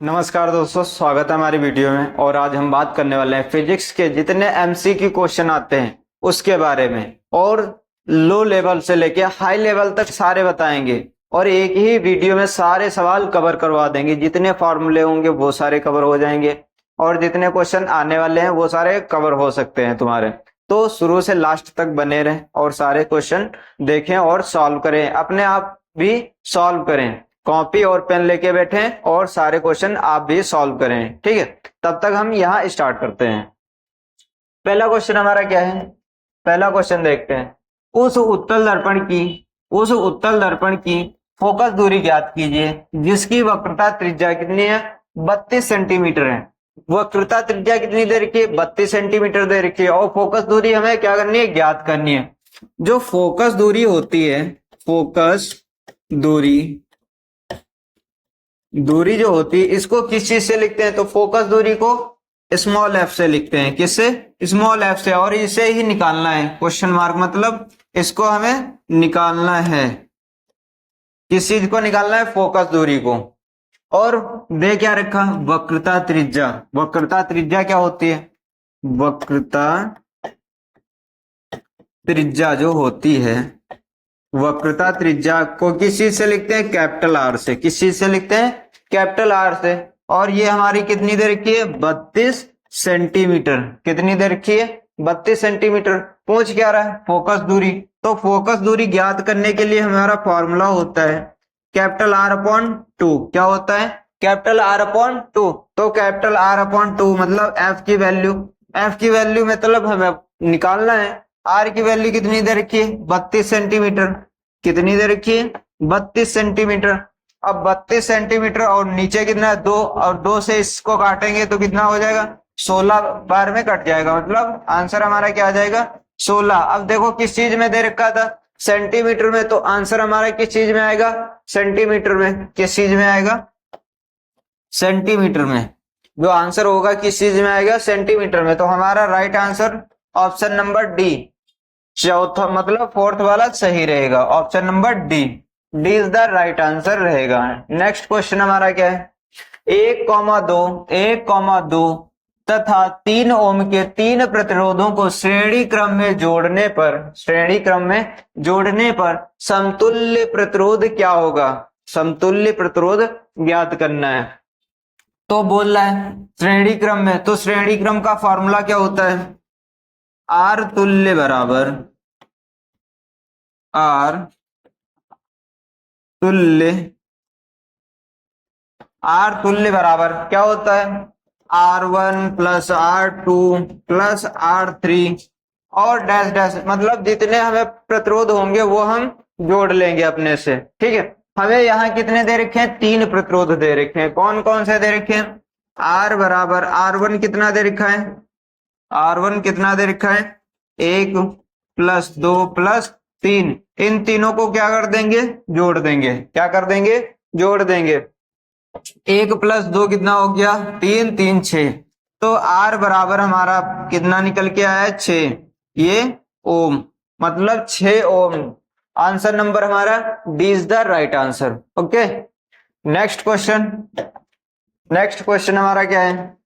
नमस्कार दोस्तों, स्वागत है हमारी वीडियो में। और आज हम बात करने वाले हैं फिजिक्स के जितने एमसीक्यू क्वेश्चन आते हैं उसके बारे में। और लो लेवल से लेके हाई लेवल तक सारे बताएंगे और एक ही वीडियो में सारे सवाल कवर करवा देंगे। जितने फॉर्मूले होंगे वो सारे कवर हो जाएंगे और जितने क्वेश्चन आने वाले हैं वो सारे कवर हो सकते हैं तुम्हारे। तो शुरू से लास्ट तक बने रहें और सारे क्वेश्चन देखें और सॉल्व करें, अपने आप भी सॉल्व करें। कॉपी और पेन लेके बैठे और सारे क्वेश्चन आप भी सॉल्व करें, ठीक है। तब तक हम यहाँ स्टार्ट करते हैं। पहला क्वेश्चन हमारा क्या है? पहला क्वेश्चन देखते हैं। उस उत्तल दर्पण की फोकस दूरी ज्ञात कीजिए जिसकी वक्रता त्रिज्या कितनी है? 32 सेंटीमीटर है। वक्रता त्रिज्या कितनी दे रखी है? 32 सेंटीमीटर दे रखी है। और फोकस दूरी हमें क्या करनी है? ज्ञात करनी है। जो फोकस दूरी होती है, फोकस दूरी जो होती है, इसको किस चीज से लिखते हैं? तो फोकस दूरी को स्मॉल एफ से लिखते हैं। किससे? स्मॉल एफ से। और इसे ही निकालना है, क्वेश्चन मार्क मतलब इसको हमें निकालना है। किस चीज को निकालना है? फोकस दूरी को। और दे क्या रखा? वक्रता त्रिज्या। वक्रता त्रिज्या क्या होती है? वक्रता त्रिज्या जो होती है, वक्रता त्रिज्या को किस चीज से लिखते हैं? कैपिटल आर से। किस चीज से लिखते हैं? कैपिटल आर से। और ये हमारी कितनी दे रखी है? 32 सेंटीमीटर। कितनी दे रखी है? 32 सेंटीमीटर। पूछ क्या रहा है? फोकस दूरी। तो फोकस दूरी ज्ञात करने के लिए हमारा फॉर्मूला होता है कैपिटल आर अपॉन 2। क्या होता है? Capital R upon 2। तो कैपिटल आर अपॉन 2 मतलब एफ की वैल्यू। एफ की वैल्यू मतलब हमें निकालना है। आर की वैल्यू कितनी दे रखी है? 32 सेंटीमीटर। कितनी दे रखी है? 32 सेंटीमीटर। अब 32 सेंटीमीटर और नीचे कितना है? 2। और 2 से इसको काटेंगे तो कितना हो जाएगा? 16 बार में कट जाएगा। मतलब आंसर हमारा क्या आ जाएगा? 16। अब देखो किस चीज में दे रखा था? सेंटीमीटर में। तो आंसर हमारा किस चीज में आएगा? सेंटीमीटर में। किस चीज में आएगा? सेंटीमीटर में। जो आंसर होगा किस चीज में आएगा? सेंटीमीटर में। तो हमारा right answer option number D, चौथा मतलब फोर्थ वाला सही रहेगा। Option number D, D is the right answer रहेगा। नेक्स्ट क्वेश्चन हमारा क्या है? 1,2 तथा 3 ओम के 3 प्रतिरोधों को श्रेणी क्रम में जोड़ने पर समतुल्य प्रतिरोध क्या होगा? समतुल्य प्रतिरोध ज्ञात करना है। तो बोल रहा है श्रेणी क्रम में। तो श्रेणी क्रम का फॉर्मूला क्या होता है? आर तुल्य बराबर क्या होता है? R1 plus R2 plus R3 और डैश डैश, मतलब जितने हमें प्रतिरोध होंगे वो हम जोड़ लेंगे अपने से, ठीक है। हमें यहाँ कितने दे रखे हैं? 3 प्रतिरोध दे रखे हैं। कौन कौन से दे रखे हैं? R बराबर R1 कितना दे रखा है? R1 कितना दे रखा है? 1 प्लस 2 प्लस 3। इन तीनों को क्या कर देंगे? जोड़ देंगे। क्या कर देंगे? जोड़ देंगे। 1 प्लस 2 कितना हो गया? 3, 3 6। तो R बराबर हमारा कितना निकल के आया? 6। ये ओम, मतलब 6 ओम। आंसर नंबर हमारा D is the right answer. Okay, next question हमारा क्या है?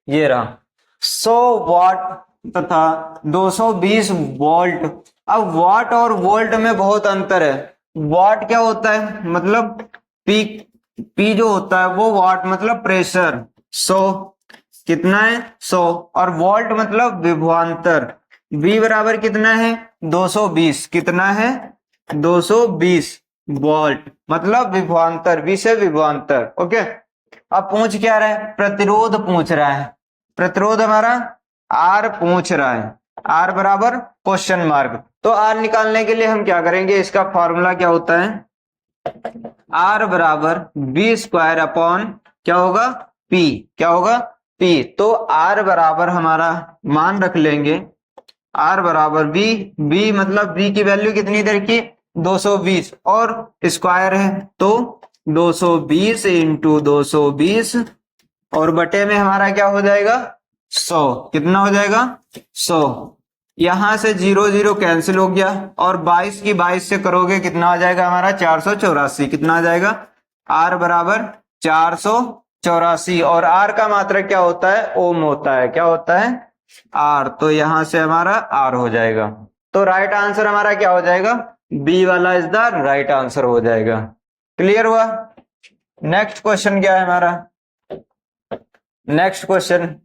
ये रहा 100 वाट तथा 220 वोल्ट। अब वाट और वोल्ट में बहुत अंतर है। वाट क्या होता है? मतलब पी जो होता है वो वाट मतलब प्रेशर। 100 कितना है? 100। और वोल्ट मतलब विभवांतर। V बराबर कितना है? 220। कितना है? 220 वोल्ट मतलब विभवांतर। V से विभवांतर। ओके, अब पूछ क्या रहा है? प्रतिरोध पूछ रहा है। प्रतिरोध हमारा R पूछ रहा है। R बराबर क्वेश्चन मार्क। तो R निकालने के लिए हम क्या करेंगे? इसका फॉर्मूला क्या होता है? R बराबर V स्क्वायर अपॉन क्या होगा? P। क्या होगा? P। तो R बराबर हमारा मान रख लेंगे, R बराबर V मतलब V की वैल्यू कितनी दे रखी? 220 और स्क्वायर है तो 220 इंटू 220 और बटे में हमारा क्या हो जाएगा? 100। कितना हो जाएगा? 100। यहां से 0 0 कैंसिल हो गया और 22 की 22 से करोगे कितना आ जाएगा हमारा? 484। कितना आ जाएगा? R बराबर 484 और आर का मात्रक क्या होता है? ओम होता है। क्या होता है? आर। तो यहां से हमारा आर हो जाएगा। तो राइट आंसर हमारा क्या हो जाएगा? बी वाला इज द राइट आंसर हो जाएगा। क्लियर हुआ? नेक्स्ट क्वेश्चन क्या है हमारा? नेक्स्ट क्वेश्चन,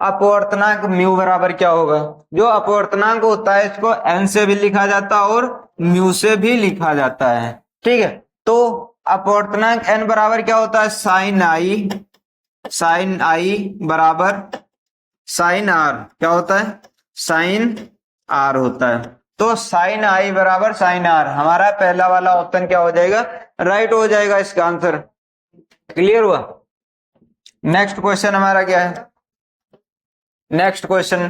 अपवर्तनांक म्यू बराबर क्या होगा? जो अपवर्तनांक होता है इसको एन से भी लिखा जाता है और म्यू से भी लिखा जाता है। ठीक है, तो अपवर्तनांक एन बराबर क्या होता है? साइन आई बराबर साइन आर। क्या होता है? साइन आर होता है। तो साइन आई बराबर साइन आर, हमारा पहला वाला ऑप्शन क्या हो जाएगा? राइट हो जाएगा इसका आंसर। क्लियर हुआ? नेक्स्ट क्वेश्चन हमारा क्या है? नेक्स्ट क्वेश्चन,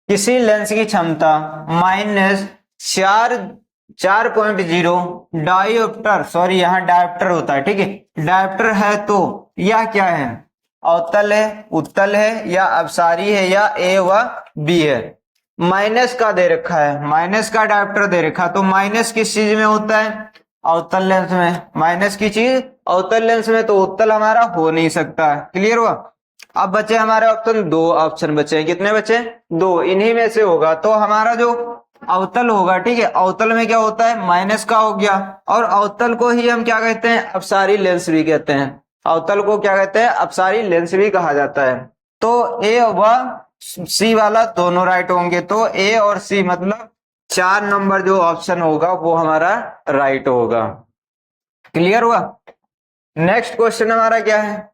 किसी लेंस की क्षमता -4.0 डायोप्टर, सॉरी यहाँ डायोप्टर होता है, ठीक है, डायोप्टर है तो यह क्या है? अवतल है, उत्तल है, या अपसारी है, या ए व बी है? माइनस का दे रखा है, माइनस का डायोप्टर दे रखा, तो माइनस किस चीज में होता है? अवतल लेंस में। माइनस की चीज अवतल लेंस में, तो उत्तल हमारा हो नहीं सकता। क्लियर हुआ? अब बचे हमारे ऑप्शन, दो ऑप्शन बचे। कितने बचे? दो। इन्हीं में से होगा तो हमारा जो अवतल होगा, ठीक है, अवतल में क्या होता है? माइनस का हो गया। और अवतल को ही हम क्या कहते हैं? अपसारी लेंस भी कहते हैं। अवतल को क्या कहते हैं? अपसारी लेंस भी कहा जाता है। तो ए व सी वाला दोनों राइट होंगे। तो ए और सी मतलब 4 नंबर जो ऑप्शन होगा वो हमारा राइट होगा। क्लियर हुआ? नेक्स्ट क्वेश्चन हमारा क्या है?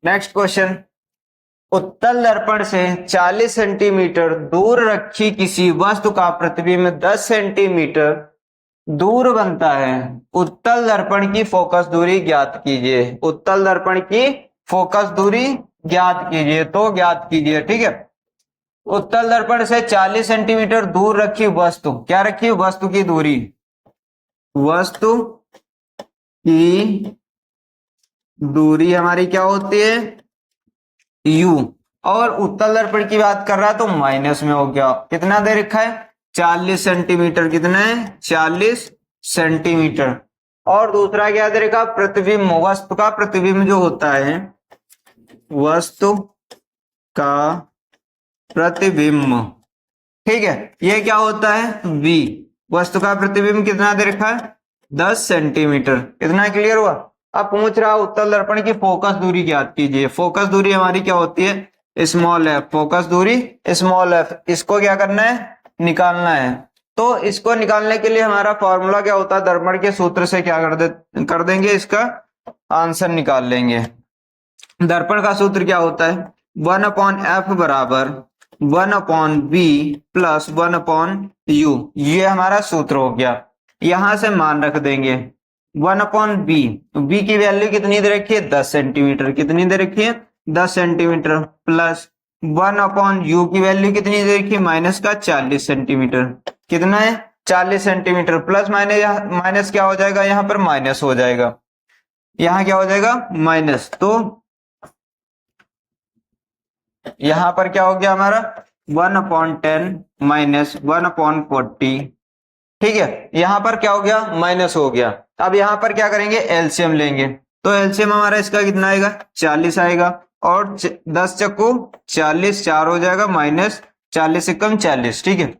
नेक्स्ट क्वेश्चन, उत्तल दर्पण से 40 सेंटीमीटर दूर रखी किसी वस्तु का प्रतिबिंब 10 सेंटीमीटर दूर बनता है। उत्तल दर्पण की फोकस दूरी ज्ञात कीजिए। उत्तल दर्पण की फोकस दूरी ज्ञात कीजिए। तो ज्ञात कीजिए, ठीक है। उत्तल दर्पण से 40 सेंटीमीटर दूर रखी वस्तु, क्या रखी? वस्तु की दूरी, वस्तु की दूरी हमारी क्या होती है? यू। और उत्तल दर्पण की बात कर रहा है तो माइनस में हो गया। कितना दे रखा है? 40 सेंटीमीटर। कितना है? 40 सेंटीमीटर। और दूसरा क्या दे रखा? प्रतिबिंब। वस्तु का प्रतिबिंब जो होता है, वस्तु का प्रतिबिंब, ठीक है, ये क्या होता है? v। वस्तु का प्रतिबिंब कितना दे रखा है? 10 सेंटीमीटर। कितना? क्लियर हुआ? अब पूछ रहा उत्तल दर्पण की फोकस दूरी ज्ञात कीजिए। फोकस दूरी हमारी क्या होती है? Small F. फोकस दूरी स्मॉल एफ। इसको क्या करना है? निकालना है। तो इसको निकालने के लिए हमारा फॉर्मूला क्या होता है? दर्पण के सूत्र से क्या कर देंगे, इसका आंसर निकाल लेंगे। दर्पण का सूत्र क्या होता है? 1/f बराबर 1/b प्लस 1/u। ये हमारा सूत्र हो गया। यहां से मान रख देंगे 1/b। b की वैल्यू कितनी दे रखी है? 10 सेंटीमीटर। कितनी दे रखी है? 10 सेंटीमीटर। प्लस 1/u की वैल्यू कितनी दे रखी है? माइनस का 40 सेंटीमीटर। कितना है? 40 सेंटीमीटर। प्लस माइनस क्या हो जाएगा? यहाँ पर माइनस हो जाएगा। यहाँ क्या हो जाएगा? माइनस। तो यहां पर क्या हो गया हमारा? 1/10 माइनस 1/40। ठीक है, यहां पर क्या हो गया? माइनस हो गया। अब यहां पर क्या करेंगे? एलसीएम लेंगे। तो एलसीएम हमारा इसका कितना आएगा? 40 आएगा। और 10 चक्कू 40, 4 हो जाएगा, माइनस 40 से कम 40। ठीक है,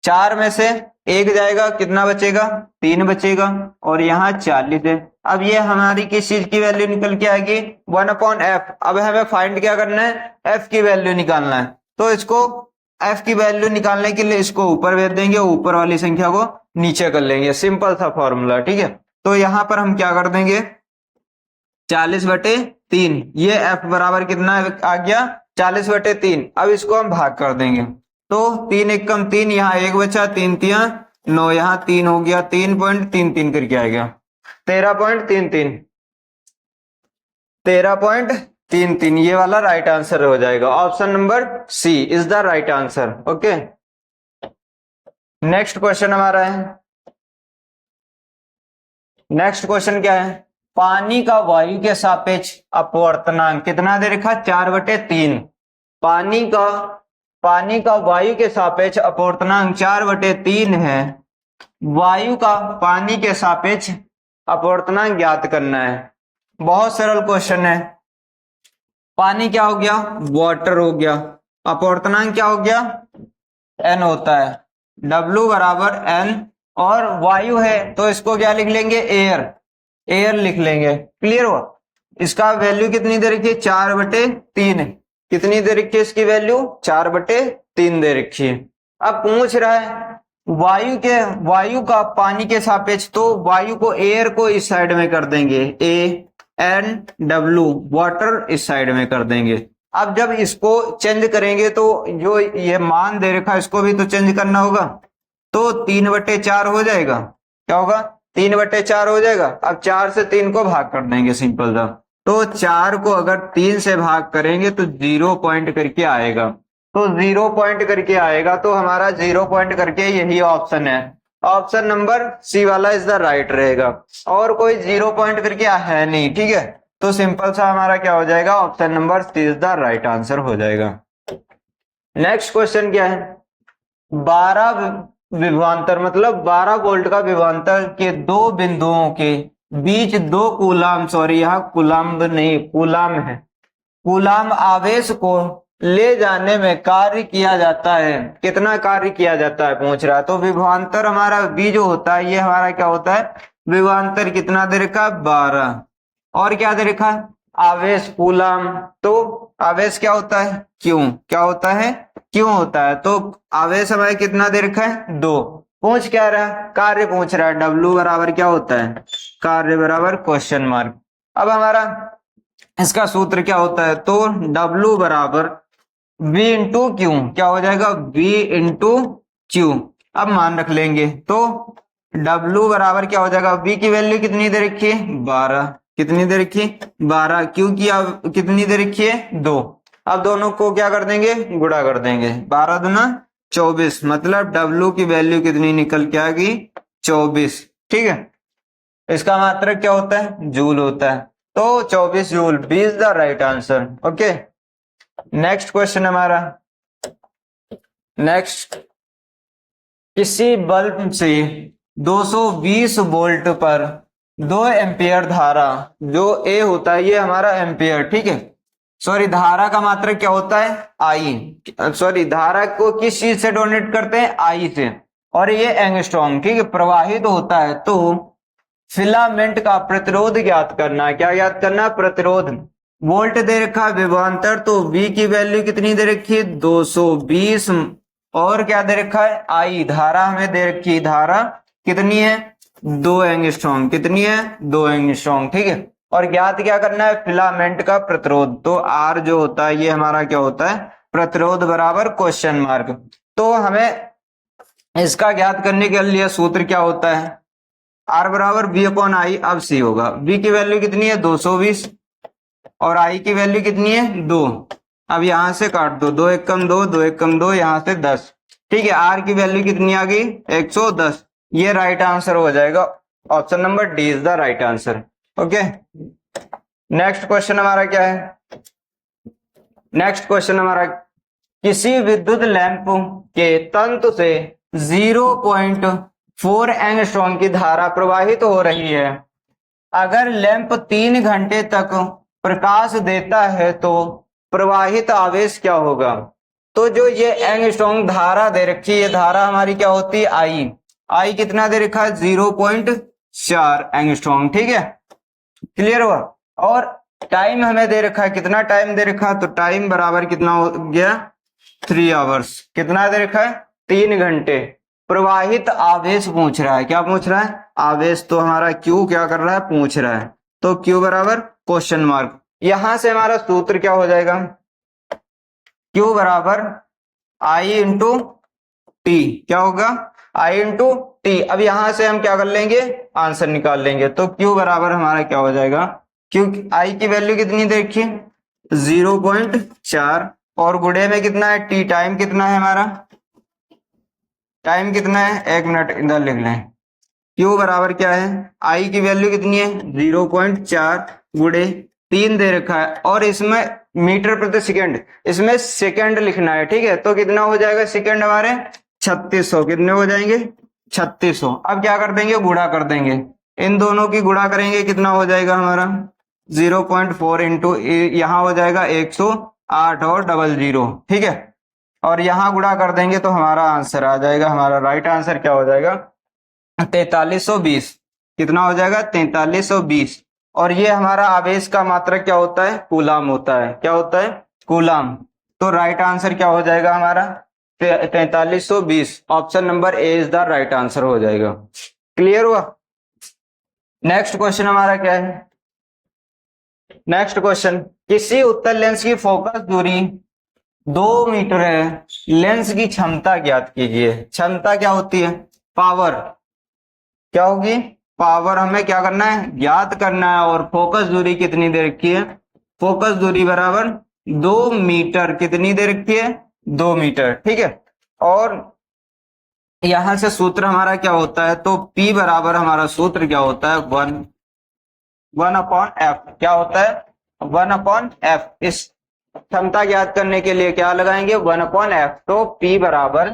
4 में से 1 जाएगा, कितना बचेगा? 3 बचेगा। और यहाँ 40 है। अब ये हमारी किस चीज की वैल्यू निकल के आएगी? 1/f। अब हमें फाइंड क्या करना है? f की वैल्यू निकालना है। तो इसको f की वैल्यू निकालने के लिए इसको ऊपर भेज देंगे, ऊपर वाली संख्या को नीचे कर लेंगे। सिंपल सा फॉर्मूला, ठीक है। तो यहां पर हम क्या कर देंगे? 40/3। ये f बराबर कितना आ गया? 40/3। अब इसको हम भाग कर देंगे। तो 3 एकम 3, यहाँ 1 बचा, 3 तिया 9, यहाँ 3 हो गया, 3.33 करके आएगा 13.33। 13.33 ये वाला राइट आंसर हो जाएगा। Option number C is the right answer. Okay, next question हमारा है। नेक्स्ट क्वेश्चन क्या है? पानी का वायु के सापेक्ष अपवर्तनांक कितना दे रखा? 4/3। पानी का वायु के सापेक्ष अपवर्तनांक 4/3 है। वायु का पानी के सापेक्ष अपवर्तनांक ज्ञात करना है। बहुत सरल क्वेश्चन है। पानी क्या हो गया, वाटर हो गया। अपवर्तनांक क्या हो गया, एन होता है, W बराबर एन। और वायु है तो इसको क्या लिख लेंगे, एयर, एयर लिख लेंगे। क्लियर हुआ। इसका वैल्यू कितनी दे रखी है, 4/3। कितनी दे रखी है इसकी वैल्यू, 4/3 दे रखी है। अब पूछ रहा है वायु का पानी के सापेक्ष, तो वायु को, एयर को इस साइड में कर देंगे, ए एन डब्ल्यू, वाटर इस साइड में कर देंगे। अब जब इसको चेंज करेंगे तो जो ये मान दे रखा है इसको भी तो चेंज करना होगा, तो 3/4 हो जाएगा। क्या होगा, 3/4 हो जाएगा। अब 4 से 3 को भाग कर देंगे, सिंपल सा। तो 4 को अगर 3 से भाग करेंगे तो 0 पॉइंट करके आएगा, तो 0 पॉइंट करके आएगा, तो हमारा 0 पॉइंट करके यही ऑप्शन है। ऑप्शन नंबर सी वाला इज द राइट रहेगा, और कोई 0 पॉइंट करके है नहीं। ठीक है, तो सिंपल सा हमारा क्या हो जाएगा, option number C is the right answer हो जाएगा। नेक्स्ट क्वेश्चन क्या है, 12 विभवांतर मतलब 12 वोल्ट का विभवांतर के दो बिंदुओं के बीच 2 कूलाम, सॉरी यहाँ कूलाम नहीं, कूलाम है, कूलाम आवेश को ले जाने में कार्य किया जाता है। कितना कार्य किया जाता है पूछ रहा है। तो विभवांतर हमारा बी जो होता है, ये हमारा क्या होता है, विभवांतर कितना दे रखा है, 12। और क्या दे रखा है, आवेश कूलाम। तो आवेश क्या होता है, क्यों, क्या होता है, क्यों होता है। तो आवेश हमारे कितना दे रखा है, 2। पूछ क्या रहा है, कार्य पूछ रहा है। W बराबर क्या होता है, कार्य बराबर क्वेश्चन मार्क। अब हमारा इसका सूत्र क्या होता है, तो W बराबर V इंटू क्यू, क्या हो जाएगा, V इंटू क्यू। अब मान रख लेंगे, तो W बराबर क्या हो जाएगा, V की वैल्यू कितनी दे रखी है, 12। कितनी दे रखी है, 12। क्यू की कितनी दे रखी है, 2। अब दोनों को क्या कर देंगे, गुणा कर देंगे, 12 दूना 24, मतलब W की वैल्यू कितनी निकल के आ गई, 24। ठीक है, इसका मात्रक क्या होता है, जूल होता है, तो 24 joule, B is the right answer. Okay, next question हमारा, नेक्स्ट, किसी बल्ब से 220 वोल्ट पर 2 एम्पियर धारा, जो ए होता है ये हमारा एम्पियर, ठीक है, सॉरी धारा का मात्रक क्या होता है, आई, सॉरी धारा को किस चीज से डोनेट करते हैं, आई से, और ये एंगस्ट्रॉम, ठीक है, प्रवाहित होता है। तो फिलामेंट का प्रतिरोध ज्ञात करना है। क्या ज्ञात करना, प्रतिरोध। वोल्ट दे रखा है विभवांतर, तो V की वैल्यू कितनी दे रखी है, 220। और क्या दे रखा है, आई, धारा हमें दे रखी है, धारा कितनी है, 2 एंगस्ट्रॉम। कितनी है, 2 एंगस्ट्रॉम। ठीक है, और ज्ञात क्या करना है, फिलामेंट का प्रतिरोध। तो R जो होता है ये हमारा क्या होता है, प्रतिरोध बराबर क्वेश्चन मार्क। तो हमें इसका ज्ञात करने के लिए सूत्र क्या होता है, R बराबर V अपॉन आई। अब C होगा, V की वैल्यू कितनी है, 220, और I की वैल्यू कितनी है, 2। अब यहां से काट दो, 2 एक कम 2, 2 एक कम 2, यहां से 10। ठीक है, R की वैल्यू कितनी आ गई, 110। ये राइट आंसर हो जाएगा, option number D is the right answer. Okay, next question हमारा क्या है, नेक्स्ट क्वेश्चन हमारा, किसी विद्युत लैंप के तंतु से 0.4 एंगस्ट्रॉम की धारा प्रवाहित हो रही है। अगर लैंप 3 घंटे तक प्रकाश देता है तो प्रवाहित आवेश क्या होगा। तो जो ये एंगस्ट्रॉम धारा दे रखी है, ये धारा हमारी क्या होती है, आई। आई कितना दे रखा है, 0.4 एंगस्ट्रॉम। ठीक है, क्लियर हुआ। और टाइम हमें दे रखा है, कितना टाइम दे रखा है, तो टाइम बराबर कितना हो गया, 3 आवर्स। कितना दे रखा है, 3 घंटे। प्रवाहित आवेश पूछ रहा है, क्या पूछ रहा है, आवेश। तो हमारा क्यू क्या कर रहा है, पूछ रहा है, तो क्यू बराबर क्वेश्चन मार्क। यहां से हमारा सूत्र क्या हो जाएगा, क्यू बराबर आई इंटू टी। क्या होगा, आई इंटू टी। अब यहां से हम क्या कर लेंगे, आंसर निकाल लेंगे। तो क्यू बराबर हमारा क्या हो जाएगा, क्यू आई की वैल्यू कितनी देखिए, 0.4, और गुड़े में कितना है, टी टाइम कितना है हमारा, टाइम कितना है, 1 मिनट इधर लिख लें। क्यू बराबर क्या है, आई की वैल्यू कितनी है, 0.4 गुड़े 3 दे रखा है, और इसमें मीटर प्रति सेकंड, इसमें सेकंड लिखना है। ठीक है, तो कितना हो जाएगा सेकंड हमारे, 3600। कितने हो जाएंगे, 3600। अब क्या कर देंगे, गुणा कर देंगे, इन दोनों की गुणा करेंगे, कितना हो जाएगा हमारा 0.4 इंटू यहाँ हो जाएगा 108 और 00, ठीक है। और यहाँ गुणा कर देंगे तो हमारा आंसर आ जाएगा, हमारा राइट आंसर क्या हो जाएगा 4320। कितना हो जाएगा 4320। और ये हमारा आवेश का मात्रक क्या होता है कूलाम होता है, क्या होता है कूलाम। तो राइट आंसर क्या हो जाएगा हमारा 4320। Option number A is the right answer हो जाएगा। क्लियर हुआ। नेक्स्ट क्वेश्चन हमारा क्या है, नेक्स्ट क्वेश्चन, किसी उत्तल लेंस की फोकस दूरी 2 मीटर है, लेंस की क्षमता ज्ञात कीजिए। क्षमता क्या होती है पावर, क्या होगी पावर, हमें क्या करना है ज्ञात करना है। और फोकस दूरी कितनी दे रखी है, फोकस दूरी बराबर 2 मीटर, कितनी दे रखी है 2 मीटर, ठीक है। और यहां से सूत्र हमारा क्या होता है, तो P बराबर हमारा सूत्र क्या होता है 1/f, क्या होता है 1/f। इस क्षमता ज्ञात करने के लिए क्या लगाएंगे 1/f। तो P बराबर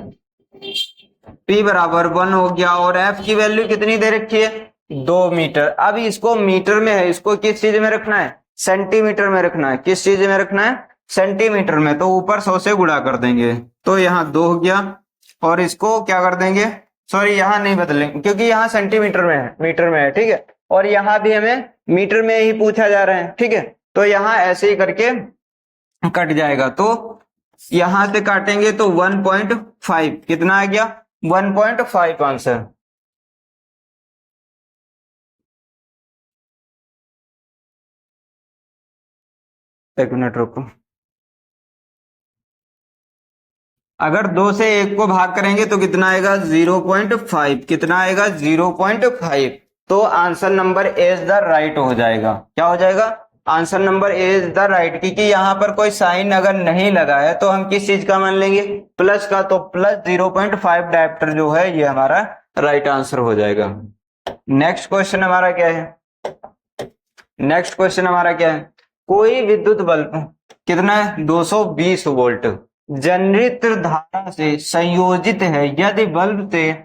1 हो गया और F की वैल्यू कितनी दे रखी है 2 मीटर। अब इसको मीटर में है, इसको किस चीज में रखना है सेंटीमीटर में रखना है, किस चीज में रखना है सेंटीमीटर में। तो ऊपर 100 से गुणा कर देंगे तो यहाँ 2 हो गया और इसको क्या कर देंगे, सॉरी यहाँ नहीं बदलेंगे क्योंकि यहाँ सेंटीमीटर में है, मीटर में है, ठीक है। और यहाँ भी हमें मीटर में ही पूछा जा रहा है, ठीक है। तो यहाँ ऐसे ही करके कट जाएगा, तो यहां से काटेंगे तो 1.5, कितना आ गया 1.5 आंसर। एक मिनट रुको, अगर 2 से 1 को भाग करेंगे तो कितना आएगा 0.5, कितना आएगा 0.5। तो answer number A is the right हो जाएगा, क्या हो जाएगा answer number A is the right. क्योंकि यहाँ पर कोई साइन अगर नहीं लगा है तो हम किस चीज का मान लेंगे प्लस का, तो प्लस 0.5 डायप्टर जो है ये हमारा राइट आंसर हो जाएगा। नेक्स्ट क्वेश्चन हमारा क्या है, नेक्स्ट क्वेश्चन हमारा क्या है, कोई विद्युत बल्ब कितना है 220 वोल्ट जनरेटर धारा से संयोजित है, यदि बल्ब से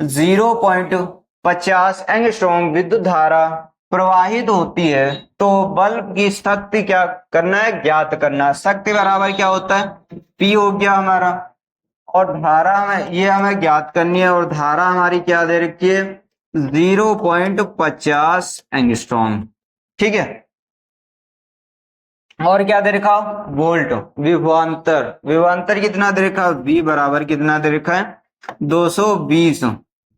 0.50 एंगस्ट्रॉम विद्युत धारा प्रवाहित होती है तो बल्ब की शक्ति क्या करना है ज्ञात करना। शक्ति बराबर क्या होता है P हो गया हमारा, और धारा हमें ये हमें ज्ञात करनी है। और धारा हमारी क्या दे रखी है 0.50 एंगस्ट्रॉम, ठीक है। और क्या दे रखा वोल्ट, विभवांतर, विभवांतर कितना दे रखा V बराबर कितना दे रखा है 220,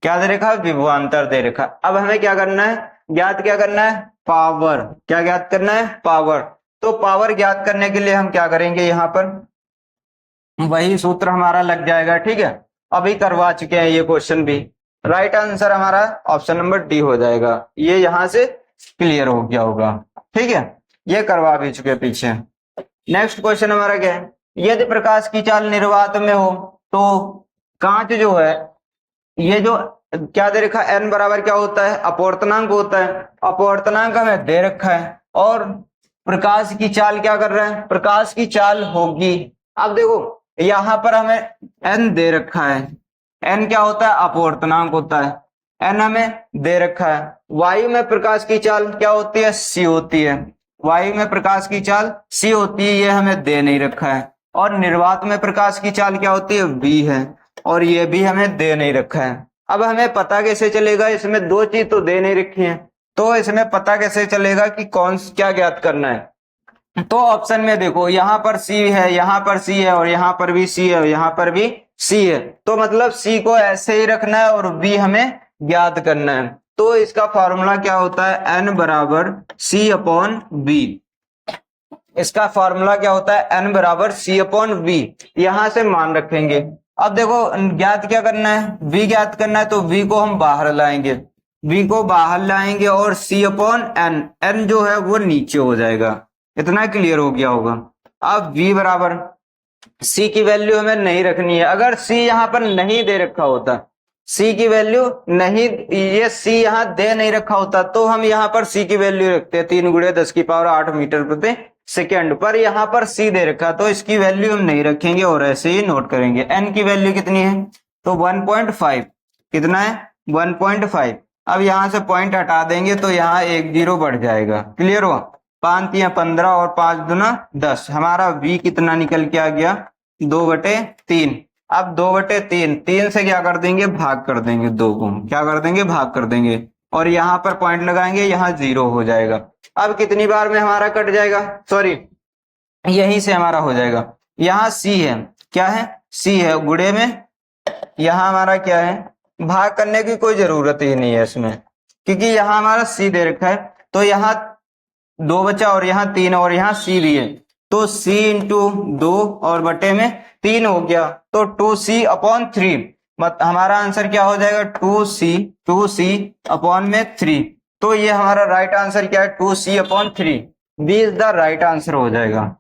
क्या दे रखा विभवांतर दे रखा। अब हमें क्या करना है ज्ञात, क्या करना है पावर, क्या ज्ञात करना है पावर। तो पावर ज्ञात करने के लिए हम क्या करेंगे, यहाँ पर वही सूत्र हमारा लग जाएगा, ठीक है। अभी करवा चुके हैं ये क्वेश्चन भी। राइट आंसर हमारा ऑप्शन नंबर डी हो जाएगा, ये यहां से क्लियर हो गया होगा, ठीक है। ये करवा भी चुके पीछे। नेक्स्ट क्वेश्चन हमारा क्या है, यदि प्रकाश की चाल निर्वात में हो तो कांच जो है ये जो क्या दे रखा है n बराबर क्या होता है अपवर्तनांक होता है, अपवर्तनांक हमें दे रखा है। और प्रकाश की चाल क्या कर रहा है प्रकाश की चाल होगी। अब देखो यहां पर हमें n दे रखा है, n क्या होता है अपवर्तनांक होता है, n हमें दे रखा है। वायु में प्रकाश की चाल क्या होती है c होती है, वायु में प्रकाश की चाल c होती है, ये हमें दे नहीं रखा है। और निर्वात में प्रकाश की चाल क्या होती है v है, और ये भी हमें दे नहीं रखा है। अब हमें पता कैसे चलेगा, इसमें 2 चीज तो दे नहीं रखी है, तो इसमें पता कैसे चलेगा कि कौन क्या ज्ञात करना है। तो ऑप्शन में देखो यहाँ पर C है, यहाँ पर C है, और यहाँ पर भी C है, और यहाँ पर भी C है। तो मतलब C को ऐसे ही रखना है और B हमें ज्ञात करना है। तो इसका फॉर्मूला क्या होता है n बराबर C/V, इसका फॉर्मूला क्या होता है n बराबर C/V। यहां से मान रखेंगे। अब देखो ज्ञात क्या करना है v ज्ञात करना है, तो v को हम बाहर लाएंगे, v को बाहर लाएंगे और C/n, n जो है वो नीचे हो जाएगा। इतना क्लियर हो गया होगा। अब v बराबर c की वैल्यू हमें नहीं रखनी है। अगर c यहाँ पर नहीं दे रखा होता, c की वैल्यू नहीं, ये c यहाँ दे नहीं रखा होता तो हम यहाँ पर c की वैल्यू रखते हैं 3 × 10⁸ मीटर प्रति सेकेंड। पर यहाँ पर c दे रखा तो इसकी वैल्यू हम नहीं रखेंगे और ऐसे ही नोट करेंगे। n की वैल्यू कितनी है तो 1.5, कितना है 1.5। अब यहाँ से पॉइंट हटा देंगे तो यहाँ 1 0 बढ़ जाएगा। क्लियर हुआ। 5 तिया 15 और 5 दूना 10। हमारा v कितना निकल के आ गया 2/3। अब 2/3, 3 से क्या कर देंगे भाग कर देंगे, 2 को क्या कर देंगे भाग कर देंगे, और यहाँ पर पॉइंट लगाएंगे, यहाँ 0 हो जाएगा। अब कितनी बार में हमारा कट जाएगा, सॉरी यहीं से हमारा हो जाएगा। यहाँ c है, क्या है c है, गुड़े में यहाँ हमारा क्या है, भाग करने की कोई जरूरत ही नहीं है इसमें, क्योंकि यहाँ हमारा c दे रखा है, तो यहाँ 2 बचा और यहाँ 3 और यहाँ c भी है, तो c इंटू 2 और बटे में 3 हो गया, तो 2c/3। हमारा आंसर क्या हो जाएगा 2c/3। तो ये हमारा राइट आंसर क्या है 2c/3। B is the right answer हो जाएगा।